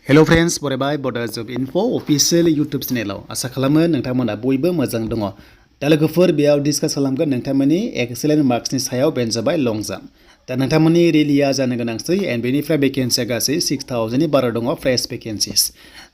hello friends बरायबाय बडो जब info official YouTube चेनेलाव आसा खालामो नोंथांमोना बयबो मोजां दङ दा लोगोफोर बेयाव डिसकास खालामगोन नोंथांमोननि एक्सेलेन्ट मार्क्सनि सायाव बेनो जाबाय लं जाम्प दा नोंथांमोननि रिलिया जानो गोनांसै एन्ड बेनिफ्राय भेकेन्सिया गासै 6000 नि बारा दङ फ्रेश भेकेन्सिस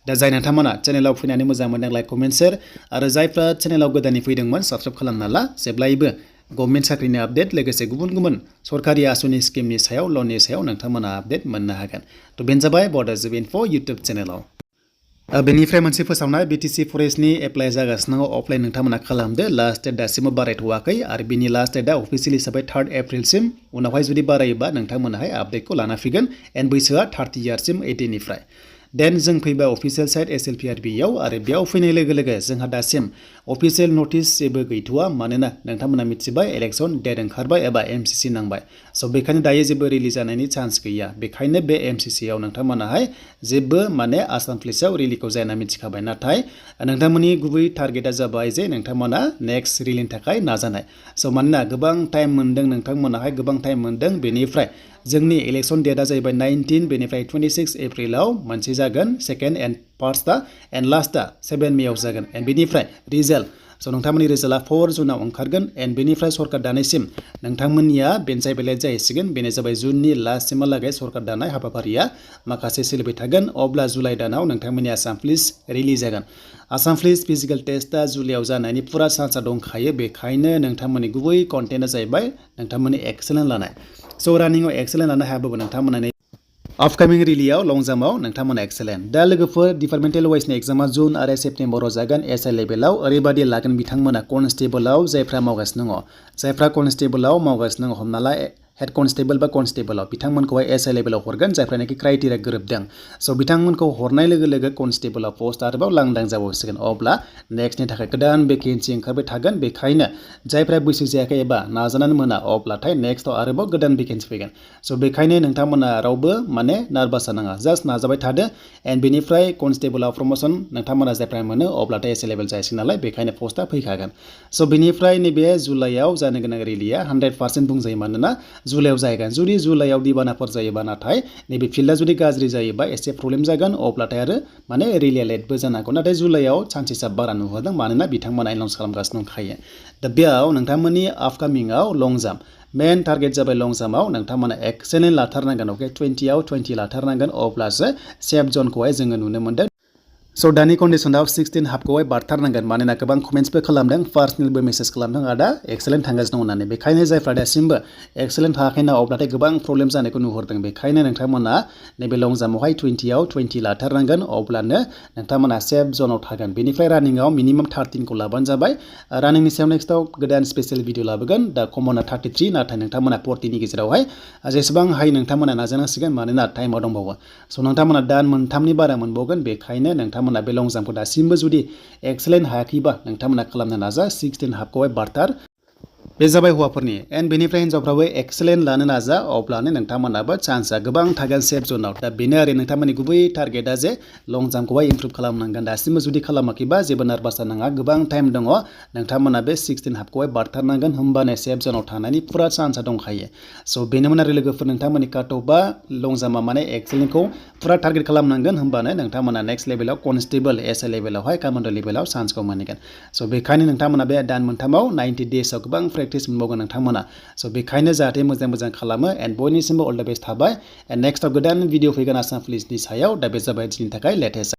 दा जाय नोंथांमोना चेनेलाव फैनानै मोजां मोनदों लाइक कमेन्ट शेयार आरो जायफ्रा चेनेलाव गोदानै फैदोंमोन साबस्क्राइब खालामना ला जेब्लायबो गभर्नमेन्ट साख्रिनि आपडेट लोगोसे गुबुन सरकारि आसुनि स्किमनि सायाव लननि सायाव नोंथांमोना आपडेट मोननो हागोन थ' बेनो जाबाय बडो जब इनफो यूट्यूब चेनेलाव बेनिफ्राय मोनसे फोसावनाय बीटीसी फरेस्टनि एप्लाइ जागासिनो अफलाइन नोंथांमोना खालामदो लास्ट डेट दासिमबो बारायथ'वाखै आरो बिनि लास्ट डेटआ अफिसियेल हिसाबै 3 एप्रिलसिम उनावहाय जुदि बारायोबा नोंथांमोनाहाय आपडेटखौ लाना फैगोन एन्ड बैसोआ 30 इयार्ससिम 18 निफ्राय देन जों फैबाय अफिसियेल साइट SLPRBआव आरो बेयाव फैनाय लोगो लोगो जोंहा दासिम अफिसियेल नटिस जेबो गैथ'वा मानोना नोंथांमोना मिथिबाय इलेक्शन डेट ओंखारबाय एबा MCC नांबाय स' बेखायनो दायो जेबो रिलिज जानायनि चान्स गैया बेखायनो बे MCCआव नोंथांमोनाहाय जेबो माने आसाम पुलिसाव रिलिखौ जायना मिथिखाबाय नाथाय नोंथांमोननि गुबै टारगेटआ जाबाय जे नोंथांमोना नेक्स्ट रिलिनि थाखाय नाजानाय स' मानोना गोबां टाइम मोनदों नोंथांमोनाहाय गोबां टाइम मोनदों बेनिफ्राय जोंनि इलेक्शन डेटआ जाहैबाय 19 बेनिफ्राय 26 एप्रिलाव मोनसे जागोन सेकेन्ड एन्ड फार्स्टआ एन्ड लास्टआ 7 मेआव जागोन एन्ड बेनिफ्राय रिजाल्ट स' नोंथांमोननि रिजाल्टआ 4 जुनाव ओंखारगोन एन्ड बेनिफ्राय सरकार दानायसिम नोंथांमोननिया बेन्चाइ बेलेट जाहैसिगोन बेनो जाबाय जुननि लास्टसिमहालागै सरकार दानाय हाबाफारिया माखासे सोलिबाय थागोन अब्ला जुलाइ दानाव नोंथांमोननि आसाम पुलिस रिलिज जागोन आसाम पुलिस फिजिकेल टेस्टआ जुलाइयाव जानायनि पुरा चान्सआ दंखायो बेखायनो नोंथांमोननि गुबै कन्टेन्टआ जाहैबाय नोंथांमोननि एक्सेलेन्ट लानाय स' रानिंआव एक्सेलेन्ट लानो हायाबाबो नोंथांमोननि अपकामिं रिलियाव लं जाम्पआव नोंथांमोना एक्सेलेन्ट दा लोगोफोर डिपार्टमेन्टेल वाइसनि एग्जामा जुन आरो सेप्तेम्बराव जागोन SI लेभेलाव ओरैबायदि लागोन बिथांमोना कनस्टेबलाव जायफ्रा मावगासिनो दङ जायफ्रा कनस्टेबलाव मावगासिनो दङ हमना ला हेड कनस्टेबल बा कनस्टेबलाव बिथांमोनखौहाय SI लेभेलाव हरगोन जायफ्रानाखि क्राइटेरिया गोरोबदों स' बिथांमोनखौ हरनाय लोगो लोगो कनस्टेबलाव पस्ट आरोबाव लांदां जाबावसिगोन अब्ला नेक्स्टनि थाखाय गोदान भेकेन्सि ओंखारबाय थागोन बेखायनो जायफ्रा बैसो जायाखै एबा नाजानानै मोना अब्लाथाय नेक्स्टआव आरोबाव गोदान भेकेन्सि फैगोन स' बेखायनो नोंथांमोना रावबो माने नार्भास जानाङा जास्ट नाजाबाय थादो एन्ड बेनिफ्राय कनस्टेबलाव प्रमोसन नोंथांमोना जायफ्रा मोनो अब्लाथाय SI लेभेल जायसिगोन नालाय बेखायनो पस्टआ फैखागोन स' बेनिफ्राय नैबे जुलाइयाव जानो गोनां रिलिया 100% बुंजायो मानोना जुलाइयाव जाहैगोन जुदि जुलाइयाव दैबानाफोर जायोबा नाथाय नैबे फिल्डआ जुदि गाज्रि जायोबा एसे प्रब्लेम जागोन अब्लाथाय आरो माने रिलिया लेटबो जानो हागौ नाथाय जुलाइयाव चान्सेसआ बारा नुहुरदों मानोना बिथांमोना एनाउन्स खालामगासिनो दंखायो दा बेयाव नोंथांमोननि आपकामिंआव लं जाम्प मेन टारगेट जाबाय लं जाम्पआव नोंथांमोना एक्सेलेन्ट लाथारनांगोन अके 20आव 20 लाथारनांगोन अब्लासो सेफ जनखौहाय जोङो नुनो मोन्दों स' दानि कन्डिसनाव 16 हाफखौहाय बारथारनांगोन मानोना गोबां कमेन्ट्सबो खालामदों पार्सनेलबो मेसेज खालामदों आदा एक्सेलेन्ट थांगासिनो दं होननानै बेखायनो जायफ्रा दासिमबो एक्सेलेन्ट थाङाखैना अब्लाथाय गोबां प्रब्लेम जानायखौ नुहुरदों बेखायनो नोंथांमोना नैबे लं जाम्पआवहाय 20आव 20 लाथारनांगोन अब्लानो नोंथांमोना सेफ जनाव थागोन बेनिफ्राय रानिंआव मिनिमाम 13खौ लाबानो जाबाय रानिंनि सायाव नेक्स्टआव गोदान स्पेसियेल भिडिअ लाबोगोन दा कमना 33 नाथाय नोंथांमोना 40नि गेजेरावहाय जेसेबां हायो नोंथांमोना नाजानांसिगोन मानोना टाइमाव दंबावो स' नोंथांमोना दान मोनथामनि बारा मोनबावगोन बेखायनो नोंथांमोना बे लं जाम्पखौ दासिमबो जुदि एक्सेलेन्ट हायाखैबा नोंथांमोना खालामनो नाजा 16 हाफखौहाय बारथार बे जाबाय हौवाफोरनि एन्ड बेनिफ्राय हिन्जावफ्राबो एक्सेलेन्ट लानो नाजा अब्लानो नोंथांमोनाबो चान्सआ गोबां थागोन सेफ जनाव दा बेनो आरो नोंथांमोननि गुबै टारगेटआ जे लं जाम्पखौहाय इमप्रुभ खालामनांगोन दासिमबो जुदि खालामाखैबा जेबो नार्भास जानाङा गोबां टाइम दङ नोंथांमोना बे 16 हाफखौहाय बारथारनांगोन होमबानो सेफ जनाव थानायनि पुरा चान्सआ दंखायो स' बेनोमोन आरो लोगोफोर नोंथांमोननि काटअफआ लं जाम्पआ माने एक्सेलेन्टखौ पुरा टारगेट खालामनांगोन होमबानो नोंथांमोना नेक्स्ट लेभेलाव कनस्टेबल SI लेभेलावहाय कमान्डो लेभेलाव चान्सखौ मोनगोन स' बेखायनो नोंथांमोना बे दान मोनथामाव 90 डेजआव गोबां प्रेक्टिस मोनबावगोन नोंथांमोना स' बेखायनो जाहाथे मोजां खालामो एन्ड बयनिसिमबो अल द बेस्ट थाबाय एन्ड नेक्स्टआव गोदान भिडिअ फैगोन आसाम पुलिसनि सायाव दा बे जाबाय दिनैनि थाखाय लेटेस्ट